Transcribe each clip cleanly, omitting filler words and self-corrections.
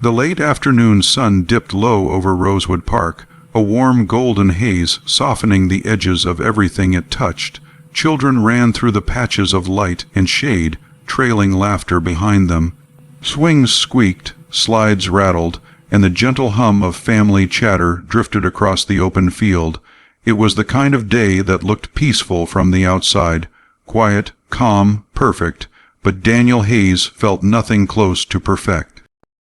The late afternoon sun dipped low over Rosewood Park, a warm golden haze softening the edges of everything it touched. Children ran through the patches of light and shade, trailing laughter behind them. Swings squeaked, slides rattled, and the gentle hum of family chatter drifted across the open field. It was the kind of day that looked peaceful from the outside, quiet, calm, perfect, but Daniel Hayes felt nothing close to perfect.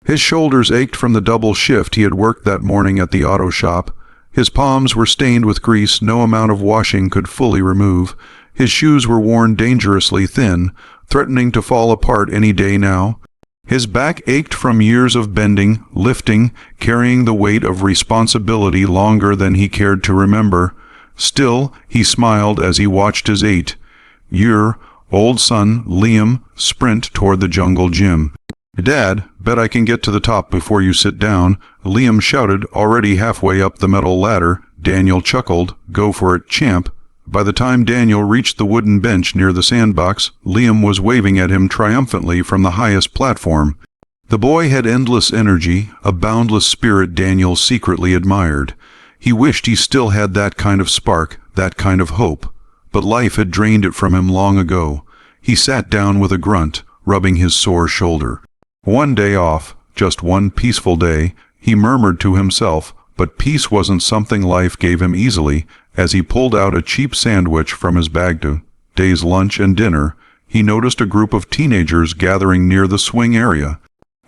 His shoulders ached from the double shift he had worked that morning at the auto shop. His palms were stained with grease no amount of washing could fully remove. His shoes were worn dangerously thin, threatening to fall apart any day now. His back ached from years of bending, lifting, carrying the weight of responsibility longer than he cared to remember. Still, he smiled as he watched his 8-year old son, Liam, sprint toward the jungle gym. "Dad, bet I can get to the top before you sit down," Liam shouted, already halfway up the metal ladder. Daniel chuckled. "Go for it, champ." By the time Daniel reached the wooden bench near the sandbox, Liam was waving at him triumphantly from the highest platform. The boy had endless energy, a boundless spirit Daniel secretly admired. He wished he still had that kind of spark, that kind of hope. But life had drained it from him long ago. He sat down with a grunt, rubbing his sore shoulder. One day off, just one peaceful day, he murmured to himself, but peace wasn't something life gave him easily. As he pulled out a cheap sandwich from his bag to day's lunch and dinner, he noticed a group of teenagers gathering near the swing area.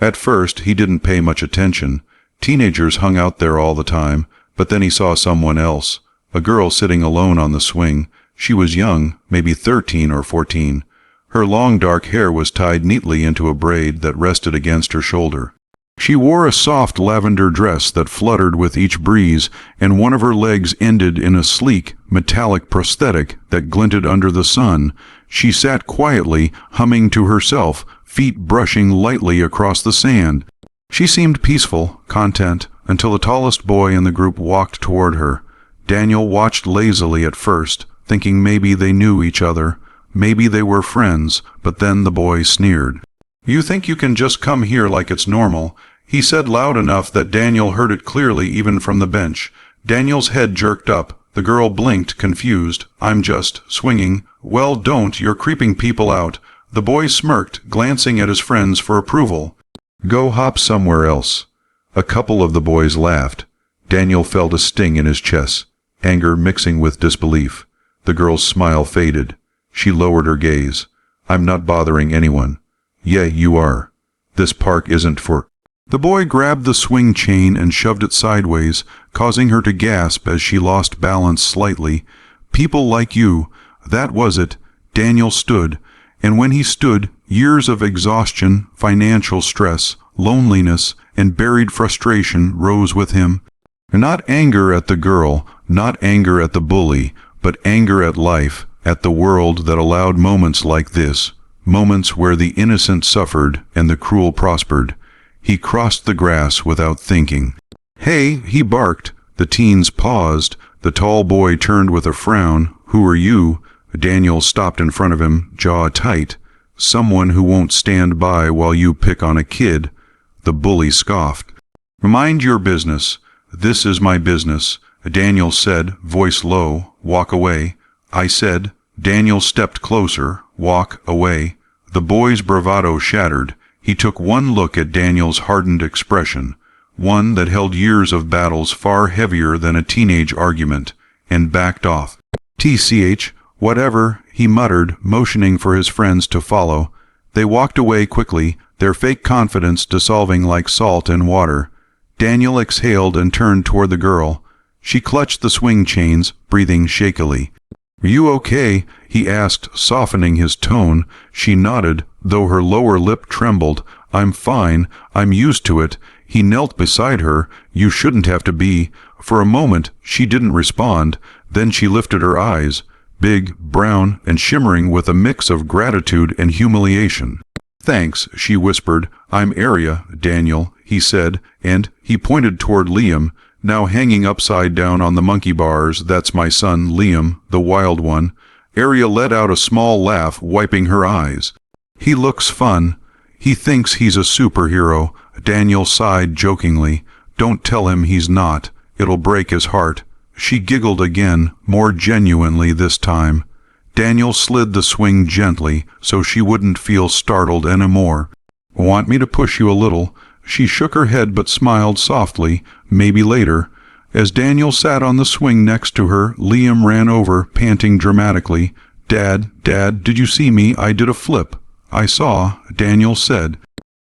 At first, he didn't pay much attention. Teenagers hung out there all the time, but then he saw someone else, a girl sitting alone on the swing. She was young, maybe 13 or 14. Her long dark hair was tied neatly into a braid that rested against her shoulder. She wore a soft lavender dress that fluttered with each breeze, and one of her legs ended in a sleek, metallic prosthetic that glinted under the sun. She sat quietly, humming to herself, feet brushing lightly across the sand. She seemed peaceful, content, until the tallest boy in the group walked toward her. Daniel watched lazily at first, thinking maybe they knew each other. Maybe they were friends, but then the boy sneered. "You think you can just come here like it's normal," he said loud enough that Daniel heard it clearly even from the bench. Daniel's head jerked up. The girl blinked, confused. "I'm just swinging." "Well, don't. You're creeping people out." The boy smirked, glancing at his friends for approval. "Go hop somewhere else." A couple of the boys laughed. Daniel felt a sting in his chest, anger mixing with disbelief. The girl's smile faded. She lowered her gaze. "I'm not bothering anyone." "Yeah, you are. This park isn't for—" The boy grabbed the swing chain and shoved it sideways, causing her to gasp as she lost balance slightly. "People like you." That was it. Daniel stood. And when he stood, years of exhaustion, financial stress, loneliness, and buried frustration rose with him. Not anger at the girl, not anger at the bully, but anger at life, at the world that allowed moments like this. Moments where the innocent suffered and the cruel prospered. He crossed the grass without thinking. "Hey," he barked. The teens paused. The tall boy turned with a frown. "Who are you?" Daniel stopped in front of him, jaw tight. "Someone who won't stand by while you pick on a kid." The bully scoffed. "Mind your business." "This is my business," Daniel said, voice low. "Walk away." I said. Daniel stepped closer. "Walk away." The boy's bravado shattered. He took one look at Daniel's hardened expression, one that held years of battles far heavier than a teenage argument, and backed off. "TCH, whatever," he muttered, motioning for his friends to follow. They walked away quickly, their fake confidence dissolving like salt in water. Daniel exhaled and turned toward the girl. She clutched the swing chains, breathing shakily. "Are you okay?" he asked, softening his tone. She nodded, though her lower lip trembled. "I'm fine. I'm used to it." He knelt beside her. "You shouldn't have to be." For a moment, she didn't respond. Then she lifted her eyes, big, brown, and shimmering with a mix of gratitude and humiliation. "Thanks," she whispered. "I'm Arya, Daniel," he said, and he pointed toward Liam. "Now hanging upside down on the monkey bars, that's my son, Liam, the wild one." Arya let out a small laugh, wiping her eyes. "He looks fun. He thinks he's a superhero. Daniel sighed jokingly. Don't tell him he's not. It'll break his heart. She giggled again, more genuinely this time. Daniel slid the swing gently so she wouldn't feel startled anymore. Want me to push you a little? She shook her head but smiled softly. Maybe later. As Daniel sat on the swing next to her, Liam ran over, panting dramatically. Dad, did you see me? I did a flip. I saw, Daniel said.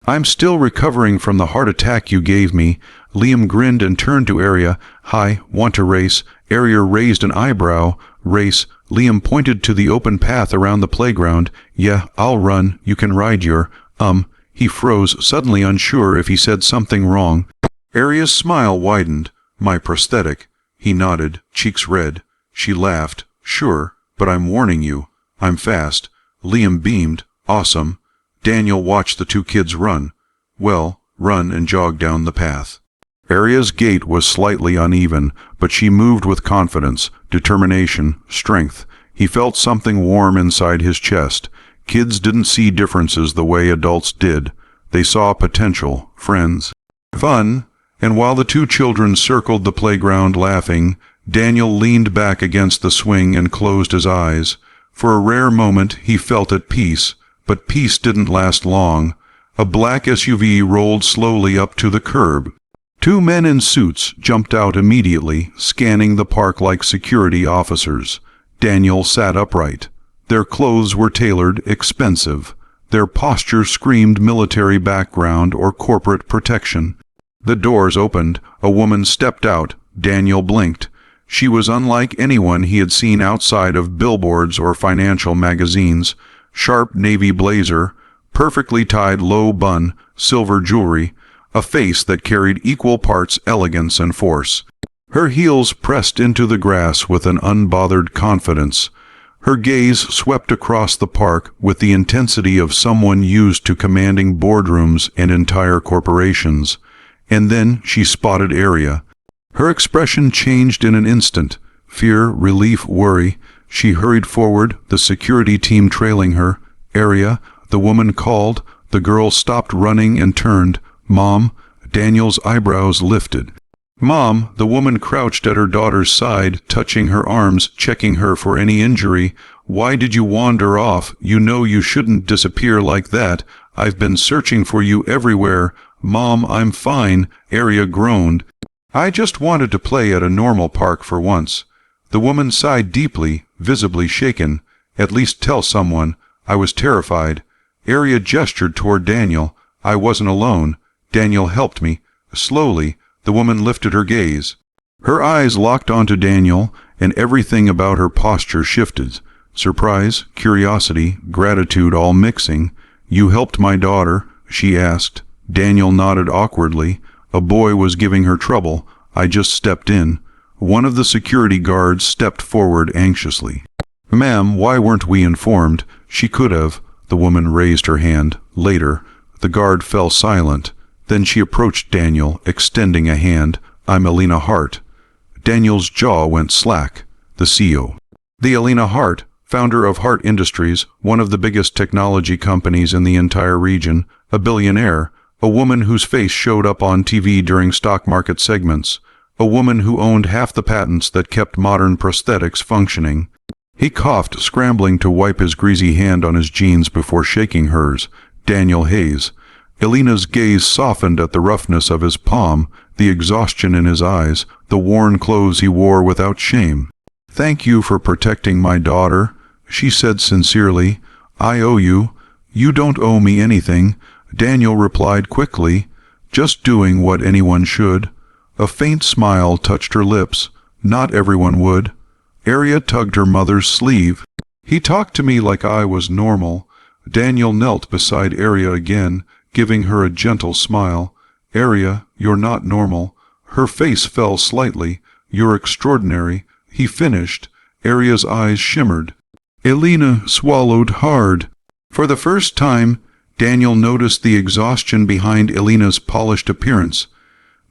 I'm still recovering from the heart attack you gave me. Liam grinned and turned to Arya. Hi, want to race? Arya raised an eyebrow. Race. Liam pointed to the open path around the playground. Yeah, I'll run. You can ride your, He froze, suddenly unsure if he said something wrong. Arya's smile widened. My prosthetic. He nodded, cheeks red. She laughed. Sure, but I'm warning you. I'm fast. Liam beamed. Awesome. Daniel watched the two kids run. Well, run and jog down the path. Arya's gait was slightly uneven, but she moved with confidence, determination, strength. He felt something warm inside his chest. Kids didn't see differences the way adults did. They saw potential, friends, fun, and while the two children circled the playground laughing, Daniel leaned back against the swing and closed his eyes. For a rare moment he felt at peace, but peace didn't last long. A black SUV rolled slowly up to the curb. Two men in suits jumped out immediately, scanning the park like security officers. Daniel sat upright. Their clothes were tailored, expensive. Their posture screamed military background or corporate protection. The doors opened. A woman stepped out. Daniel blinked. She was unlike anyone he had seen outside of billboards or financial magazines. Sharp navy blazer, perfectly tied low bun, silver jewelry, a face that carried equal parts elegance and force. Her heels pressed into the grass with an unbothered confidence. Her gaze swept across the park with the intensity of someone used to commanding boardrooms and entire corporations. And then she spotted Arya. Her expression changed in an instant. Fear, relief, worry. She hurried forward, the security team trailing her. Arya, the woman called. The girl stopped running and turned. Mom. Daniel's eyebrows lifted. Mom, the woman crouched at her daughter's side, touching her arms, checking her for any injury. Why did you wander off? You know you shouldn't disappear like that. I've been searching for you everywhere. Mom, I'm fine. Arya groaned. I just wanted to play at a normal park for once. The woman sighed deeply, visibly shaken. At least tell someone. I was terrified. Arya gestured toward Daniel. I wasn't alone. Daniel helped me. Slowly, the woman lifted her gaze. Her eyes locked onto Daniel, and everything about her posture shifted. Surprise, curiosity, gratitude all mixing. You helped my daughter, she asked. Daniel nodded awkwardly. A boy was giving her trouble. I just stepped in. One of the security guards stepped forward anxiously. Ma'am, why weren't we informed? She could have. The woman raised her hand. Later. The guard fell silent. Then she approached Daniel, extending a hand. I'm Elena Hart. Daniel's jaw went slack. The CEO. The Elena Hart, founder of Hart Industries, one of the biggest technology companies in the entire region, a billionaire, a woman whose face showed up on TV during stock market segments, a woman who owned half the patents that kept modern prosthetics functioning. He coughed, scrambling to wipe his greasy hand on his jeans before shaking hers. Daniel Hayes. Elena's gaze softened at the roughness of his palm, the exhaustion in his eyes, the worn clothes he wore without shame. Thank you for protecting my daughter, she said sincerely. I owe you. You don't owe me anything. Daniel replied quickly, just doing what anyone should. A faint smile touched her lips. Not everyone would. Arya tugged her mother's sleeve. He talked to me like I was normal. Daniel knelt beside Arya again, giving her a gentle smile. Arya, you're not normal. Her face fell slightly. You're extraordinary. He finished. Arya's eyes shimmered. Elena swallowed hard. For the first time, Daniel noticed the exhaustion behind Elena's polished appearance,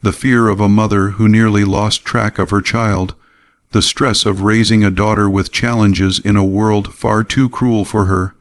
the fear of a mother who nearly lost track of her child, the stress of raising a daughter with challenges in a world far too cruel for her,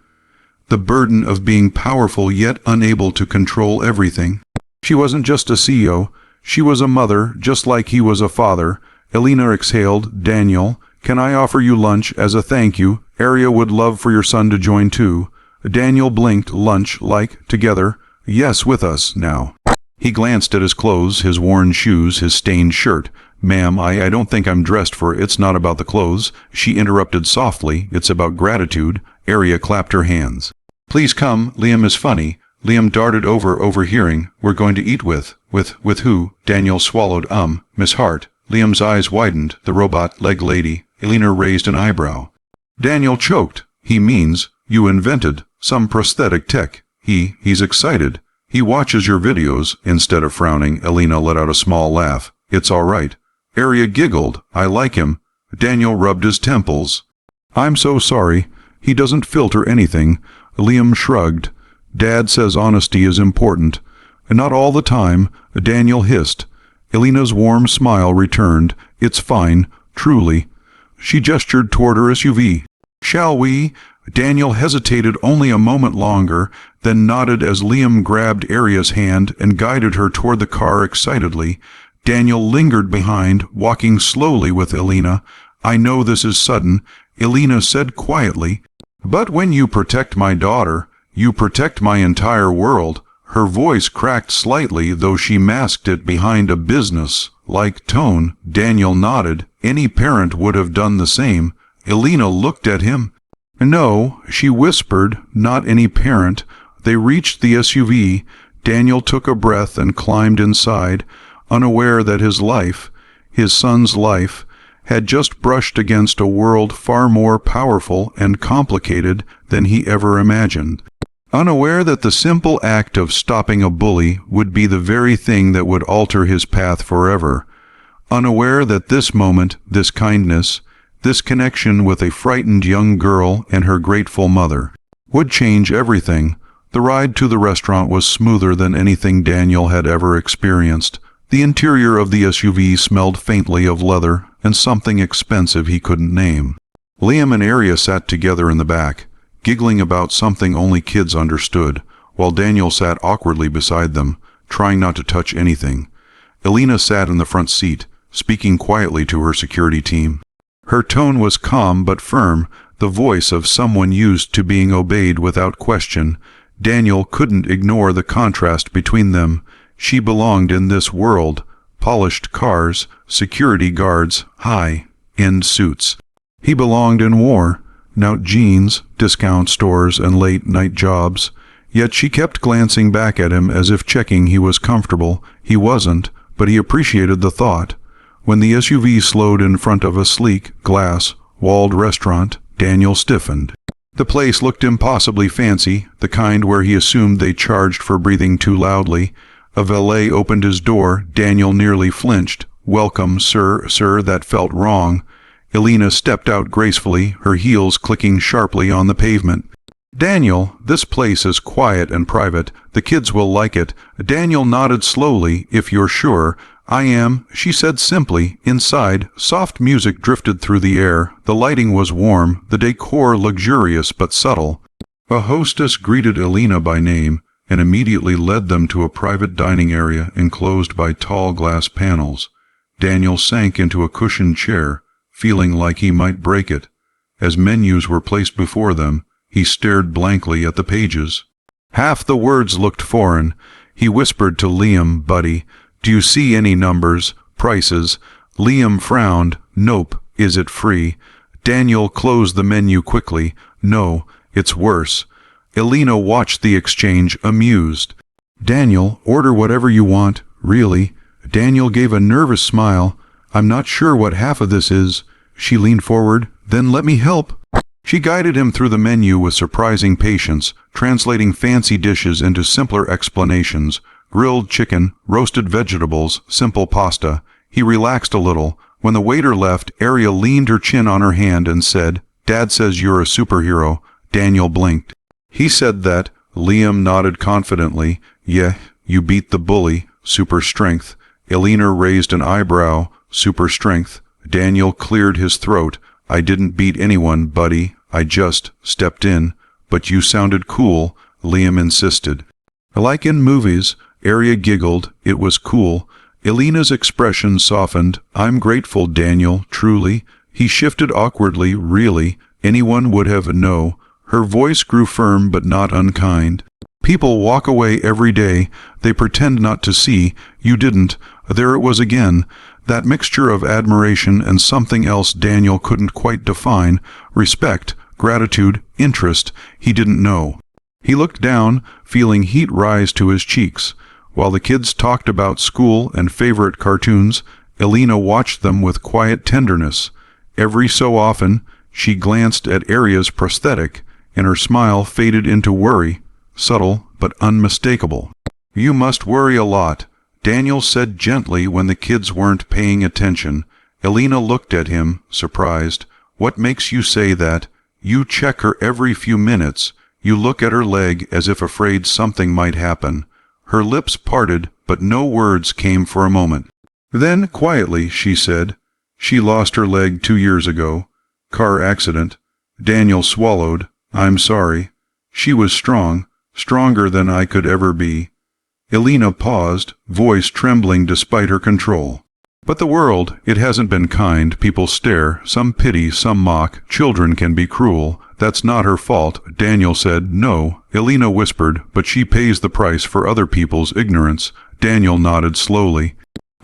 the burden of being powerful yet unable to control everything. She wasn't just a CEO, she was a mother, just like he was a father. Elena exhaled. Daniel, can I offer you lunch as a thank you? Arya would love for your son to join too. Daniel blinked. Lunch, like, together? Yes, with us, now. He glanced at his clothes, his worn shoes, his stained shirt. Ma'am, I don't think I'm dressed for it. It's not about the clothes. She interrupted softly. It's about gratitude. Arya clapped her hands. Please come. Liam is funny. Liam darted over, overhearing. We're going to eat with who? Daniel swallowed. Miss Hart. Liam's eyes widened. The robot leg lady. Elena raised an eyebrow. Daniel choked. He means, you invented some prosthetic tech. He's excited. He watches your videos. Instead of frowning, Elena let out a small laugh. It's all right. Arya giggled. I like him. Daniel rubbed his temples. I'm so sorry. He doesn't filter anything. Liam shrugged. Dad says honesty is important. Not all the time, Daniel hissed. Elena's warm smile returned. It's fine, truly. She gestured toward her SUV. Shall we? Daniel hesitated only a moment longer, then nodded as Liam grabbed Arya's hand and guided her toward the car excitedly. Daniel lingered behind, walking slowly with Elena. I know this is sudden, Elena said quietly, but when you protect my daughter, you protect my entire world. Her voice cracked slightly, though she masked it behind a business-like tone. Daniel nodded. Any parent would have done the same. Elena looked at him. No, she whispered, not any parent. They reached the SUV. Daniel took a breath and climbed inside, unaware that his life, his son's life, had just brushed against a world far more powerful and complicated than he ever imagined. Unaware that the simple act of stopping a bully would be the very thing that would alter his path forever. Unaware that this moment, this kindness, this connection with a frightened young girl and her grateful mother, would change everything. The ride to the restaurant was smoother than anything Daniel had ever experienced. The interior of the SUV smelled faintly of leather and something expensive he couldn't name. Liam and Arya sat together in the back, giggling about something only kids understood, while Daniel sat awkwardly beside them, trying not to touch anything. Elena sat in the front seat, speaking quietly to her security team. Her tone was calm but firm, the voice of someone used to being obeyed without question. Daniel couldn't ignore the contrast between them. She belonged in this world. Polished cars, security guards, high-end suits. He belonged in war. Knout jeans, discount stores, and late-night jobs. Yet she kept glancing back at him as if checking he was comfortable. He wasn't, but he appreciated the thought. When the SUV slowed in front of a sleek, glass-walled restaurant, Daniel stiffened. The place looked impossibly fancy, the kind where he assumed they charged for breathing too loudly. A valet opened his door. Daniel nearly flinched. Welcome, sir, that felt wrong. Elena stepped out gracefully, her heels clicking sharply on the pavement. Daniel, this place is quiet and private. The kids will like it. Daniel nodded slowly. If you're sure. I am, she said simply. Inside, soft music drifted through the air. The lighting was warm, the decor luxurious but subtle. A hostess greeted Elena by name and immediately led them to a private dining area enclosed by tall glass panels. Daniel sank into a cushioned chair, feeling like he might break it. As menus were placed before them, he stared blankly at the pages. Half the words looked foreign. He whispered to Liam, buddy, do you see any numbers, prices? Liam frowned. Nope. Is it free? Daniel closed the menu quickly. No, it's worse. Elena watched the exchange, amused. Daniel, order whatever you want. Really? Daniel gave a nervous smile. I'm not sure what half of this is. She leaned forward. Then let me help. She guided him through the menu with surprising patience, translating fancy dishes into simpler explanations. Grilled chicken, roasted vegetables, simple pasta. He relaxed a little. When the waiter left, Arya leaned her chin on her hand and said, Dad says you're a superhero. Daniel blinked. He said that. Liam nodded confidently. Yeah, you beat the bully. Super strength. Elena raised an eyebrow. Super strength. Daniel cleared his throat. I didn't beat anyone, buddy. I just stepped in. But you sounded cool, Liam insisted. Like in movies, Arya giggled. It was cool. Elena's expression softened. I'm grateful, Daniel, truly. He shifted awkwardly. Really? Anyone would have. No. Her voice grew firm but not unkind. People walk away every day. They pretend not to see. You didn't. There it was again. That mixture of admiration and something else Daniel couldn't quite define. Respect, gratitude, interest. He didn't know. He looked down, feeling heat rise to his cheeks. While the kids talked about school and favorite cartoons, Elena watched them with quiet tenderness. Every so often, she glanced at Arya's prosthetic, and her smile faded into worry, subtle but unmistakable. You must worry a lot, Daniel said gently when the kids weren't paying attention. Elena looked at him, surprised. What makes you say that? You check her every few minutes. You look at her leg as if afraid something might happen. Her lips parted, but no words came for a moment. Then, quietly, she said, She lost her leg 2 years ago. Car accident. Daniel swallowed. I'm sorry. She was strong, stronger than I could ever be. Elena paused, voice trembling despite her control. But the world, it hasn't been kind. People stare, some pity, some mock. Children can be cruel. That's not her fault, Daniel said. No, Elena whispered, but she pays the price for other people's ignorance. Daniel nodded slowly.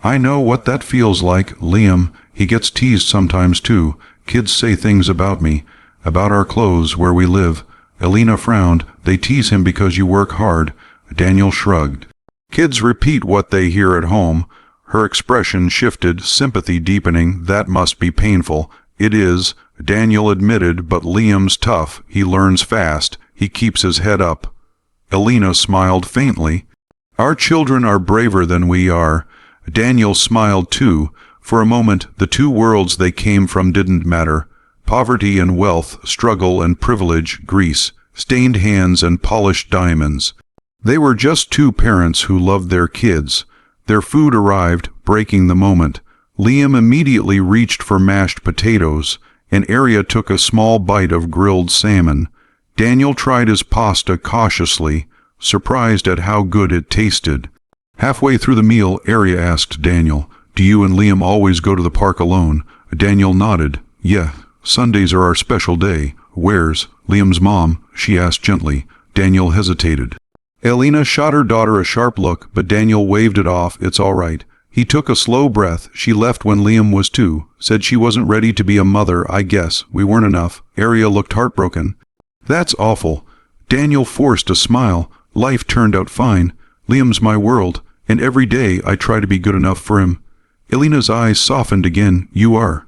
I know what that feels like, Liam. He gets teased sometimes too. Kids say things about me, about our clothes, where we live. Elena frowned. They tease him because you work hard. Daniel shrugged. Kids repeat what they hear at home. Her expression shifted, sympathy deepening. That must be painful. It is, Daniel admitted, but Liam's tough. He learns fast. He keeps his head up. Elena smiled faintly. Our children are braver than we are. Daniel smiled too. For a moment, the two worlds they came from didn't matter. Poverty and wealth, struggle and privilege, grease, stained hands and polished diamonds. They were just two parents who loved their kids. Their food arrived, breaking the moment. Liam immediately reached for mashed potatoes, and Arya took a small bite of grilled salmon. Daniel tried his pasta cautiously, surprised at how good it tasted. Halfway through the meal, Arya asked Daniel, Do you and Liam always go to the park alone? Daniel nodded. Yeah, Sundays are our special day. Where's Liam's mom? She asked gently. Daniel hesitated. Elena shot her daughter a sharp look, but Daniel waved it off. It's all right. He took a slow breath. She left when Liam was 2. Said she wasn't ready to be a mother, I guess. We weren't enough. Arya looked heartbroken. That's awful. Daniel forced a smile. Life turned out fine. Liam's my world, and every day I try to be good enough for him. Elena's eyes softened again. You are.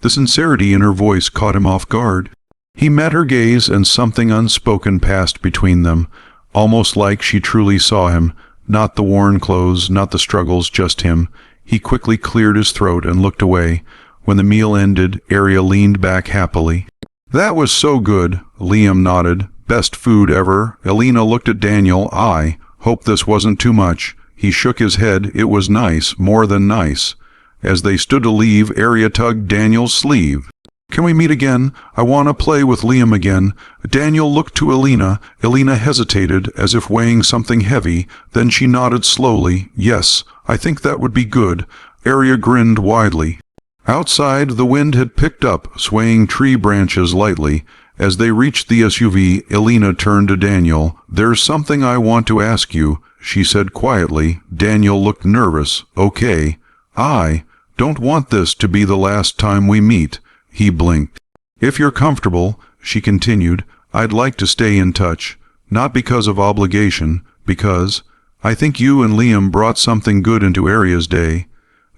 The sincerity in her voice caught him off guard. He met her gaze, and something unspoken passed between them. Almost like she truly saw him, not the worn clothes, not the struggles, just him. He quickly cleared his throat and looked away. When the meal ended, Arya leaned back happily. That was so good, Liam nodded. Best food ever. Elena looked at Daniel. I hope this wasn't too much. He shook his head. It was nice, more than nice. As they stood to leave, Arya tugged Daniel's sleeve. Can we meet again? I want to play with Liam again. Daniel looked to Elena. Elena hesitated, as if weighing something heavy. Then she nodded slowly. Yes, I think that would be good. Arya grinned widely. Outside, the wind had picked up, swaying tree branches lightly. As they reached the SUV, Elena turned to Daniel. There's something I want to ask you, she said quietly. Daniel looked nervous. Okay. I don't want this to be the last time we meet. He blinked. If you're comfortable, she continued, I'd like to stay in touch. Not because of obligation, because I think you and Liam brought something good into Arya's day.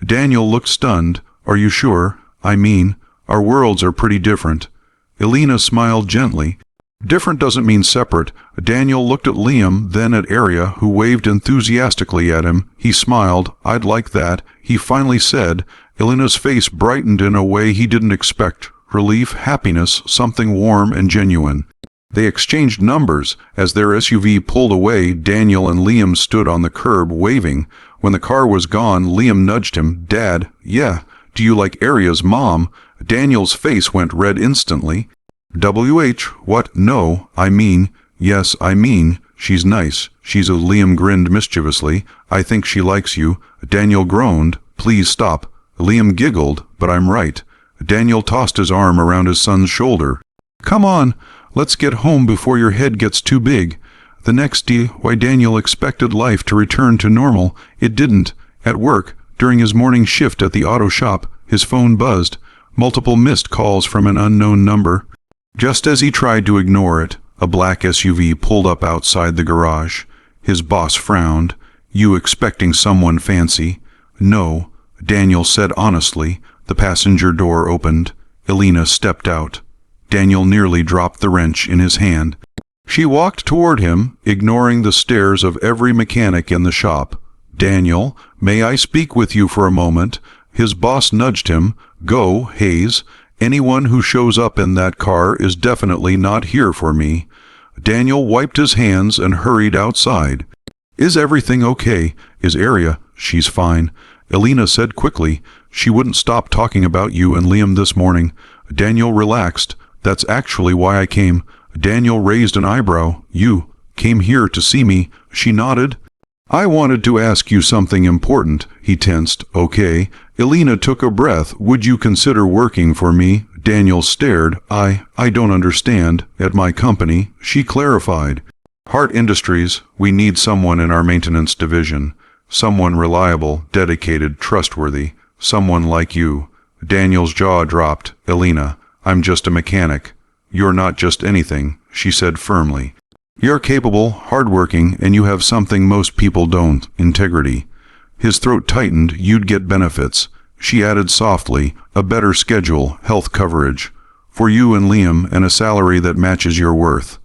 Daniel looked stunned. Are you sure? I mean, our worlds are pretty different. Elena smiled gently. Different doesn't mean separate. Daniel looked at Liam, then at Arya, who waved enthusiastically at him. He smiled. I'd like that. He finally said. Elena's face brightened in a way he didn't expect. Relief, happiness, something warm and genuine. They exchanged numbers. As their SUV pulled away, Daniel and Liam stood on the curb, waving. When the car was gone, Liam nudged him. Dad, yeah. Do you like Arya's mom? Daniel's face went red instantly. WH, what? No, I mean, yes, I mean, She's nice. Liam grinned mischievously. I think she likes you. Daniel groaned. Please stop. Liam giggled, but I'm right. Daniel tossed his arm around his son's shoulder. Come on, let's get home before your head gets too big. The next day, Daniel expected life to return to normal. It didn't. At work, during his morning shift at the auto shop, his phone buzzed. Multiple missed calls from an unknown number. Just as he tried to ignore it, a black SUV pulled up outside the garage. His boss frowned. You expecting someone fancy? No, Daniel said honestly. The passenger door opened. Elena stepped out. Daniel nearly dropped the wrench in his hand. She walked toward him, ignoring the stares of every mechanic in the shop. Daniel, may I speak with you for a moment? His boss nudged him. Go, Hayes. Anyone who shows up in that car is definitely not here for me. Daniel wiped his hands and hurried outside. Is everything okay? Is Aria? She's fine. Elena said quickly. She wouldn't stop talking about you and Liam this morning. Daniel relaxed. That's actually why I came. Daniel raised an eyebrow. You came here to see me. She nodded. I wanted to ask you something important. He tensed. Okay. Elena took a breath. Would you consider working for me? Daniel stared. I don't understand. At my company, she clarified. Hart Industries, we need someone in our maintenance division. Someone reliable, dedicated, trustworthy. Someone like you. Daniel's jaw dropped. Elena, I'm just a mechanic. You're not just anything, she said firmly. You're capable, hardworking, and you have something most people don't, integrity. His throat tightened. You'd get benefits. She added softly, a better schedule, health coverage. For you and Liam, and a salary that matches your worth.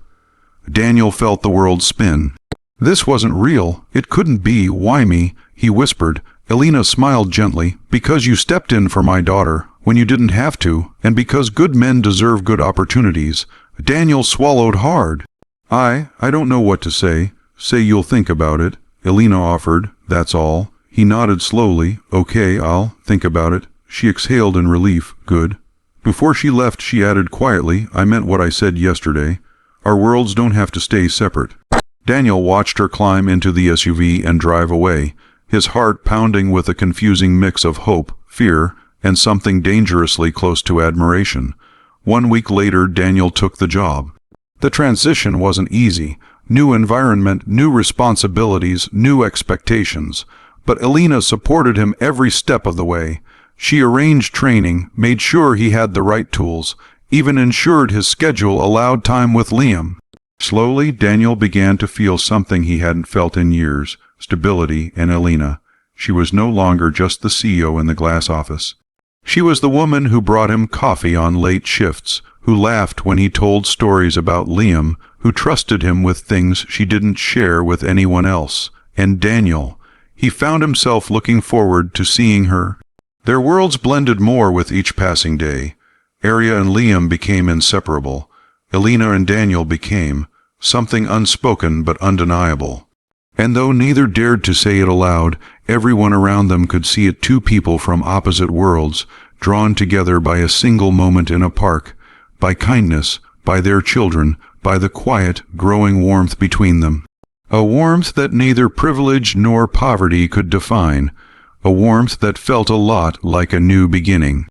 Daniel felt the world spin. This wasn't real. It couldn't be. Why me? He whispered. Elena smiled gently. Because you stepped in for my daughter, when you didn't have to, and because good men deserve good opportunities. Daniel swallowed hard. I don't know what to say. Say you'll think about it. Elena offered. That's all. He nodded slowly. Okay, I'll think about it. She exhaled in relief. Good. Before she left, she added quietly, I meant what I said yesterday. Our worlds don't have to stay separate. Daniel watched her climb into the SUV and drive away, his heart pounding with a confusing mix of hope, fear, and something dangerously close to admiration. 1 week later, Daniel took the job. The transition wasn't easy. New environment, new responsibilities, new expectations. But Elena supported him every step of the way. She arranged training, made sure he had the right tools, even ensured his schedule allowed time with Liam. Slowly, Daniel began to feel something he hadn't felt in years, stability in Elena. She was no longer just the CEO in the glass office. She was the woman who brought him coffee on late shifts, who laughed when he told stories about Liam, who trusted him with things she didn't share with anyone else. And Daniel, he found himself looking forward to seeing her. Their worlds blended more with each passing day. Aria and Liam became inseparable. Elena and Daniel became something unspoken but undeniable. And though neither dared to say it aloud, everyone around them could see it, two people from opposite worlds, drawn together by a single moment in a park, by kindness, by their children, by the quiet, growing warmth between them. A warmth that neither privilege nor poverty could define, a warmth that felt a lot like a new beginning.